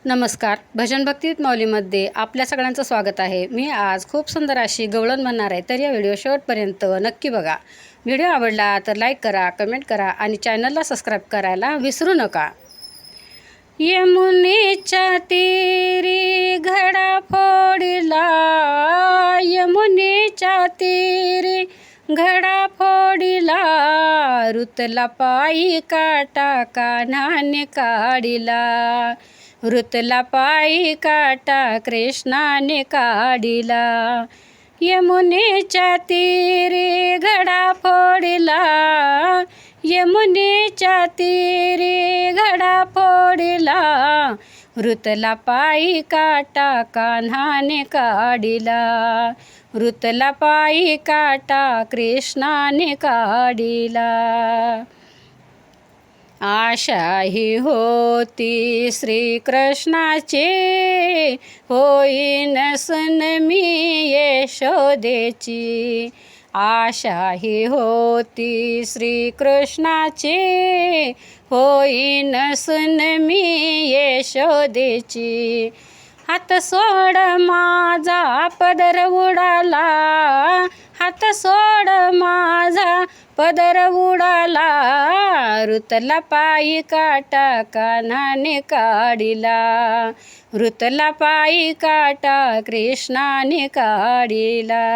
नमस्कार. भजन भक्ती माऊलीमध्ये आपल्या सगळ्यांचं स्वागत आहे. मी आज खूप सुंदर अशी गवळण म्हणणार आहे, तर या व्हिडिओ शेवटपर्यंत नक्की बघा. व्हिडिओ आवडला तर लाईक करा, कमेंट करा आणि चॅनलला सबस्क्राईब करायला विसरू नका. यमुनेच्या तीरी घडा फोडिला, यमुनेच्या तीरी घडा फोडिला, ऋतला पायी काटा कान्हाने काढिला, ऋतला पायी काटा कृष्णाने काढिला. यमुनेच्या तीरी घडा फोडिला, यमुनेच्या तीरी घडा फोडिला, ऋतला पायी काटा कान्हाने काढिला, ऋतला पायी काटा कृष्णाने काढिला. आशा ही होती श्रीकृष्णाची, होईन सून मी यशोदेची. आशा ही होती श्रीकृष्णाची, होईन सून मी यशोदेची. हात सोड माझा पदर उडाला, हात सोड माझा पदर उडाला, ऋतला पायी काटा कान्हाने काढिला, ऋतला पायी काटा कृष्णाने काढिला.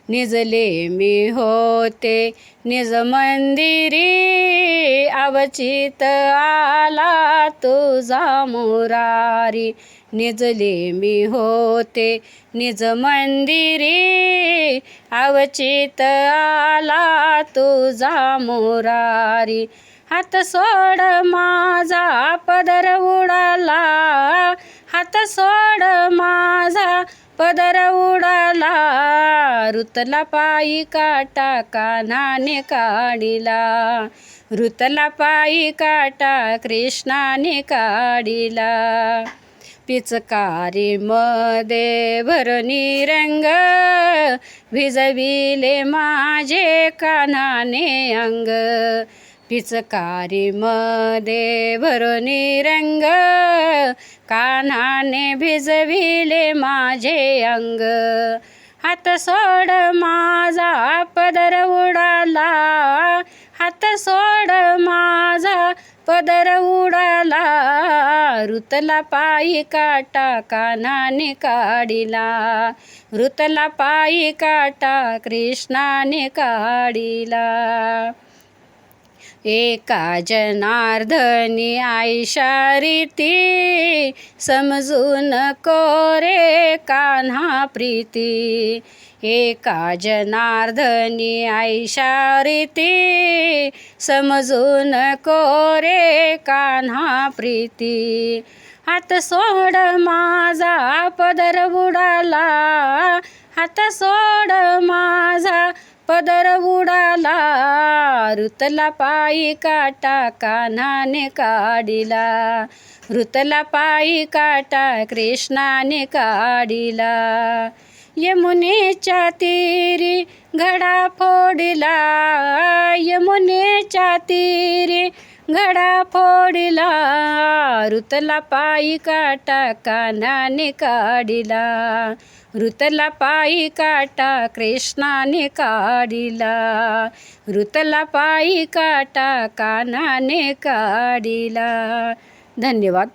निजले मी होते निज मंदिरी, अवचित आला तुझा मुरारी. निजले मी होते निज मंदिरी, अवचित आला तुझा मुरारी. हात सोड माझा पदर उडाला, हात सोड माझा पदर उडाला, ऋतला पायी काटा कान्हाने काढिला, ऋतला पायी काटा कृष्णाने काढिला. पिचकारी मध्ये भरणी रंग, भिजविले माझे कान्हाने अंग. पिचकारी मध्ये भरणी रंग, कान्हाने भिजविले माझे अंग. हात सोड माझा पदर उडाला, हात सोड माझा पदर उडाला, ऋतला पायी काटा कान्हाने काढिला, ऋतला पायी काटा कृष्णाने काढिला. एका जनार्दनी आयशा रीती, समजून कोरे कान्हा प्रीती. एका जनार्दनी आयशा रीती, समजून कोरे कान्हा प्रीती. हात सोड माझा पदर उडाला, हात सोड माझा पदर उडाला, ऋतला पायी काटा कान्हाने काढिला, ऋतला पायी काटा कृष्णाने काढिला. यमुनेच्या तीरी घडा फोडिला, यमुनेच्या तीरी घडा फोडिला, ऋतला पायी काटा कान्हाने काढिला, ऋतला पायी काटा कृष्णाने काढिला, ऋतला पायी काटा कान्हाने काढिला. धन्यवाद.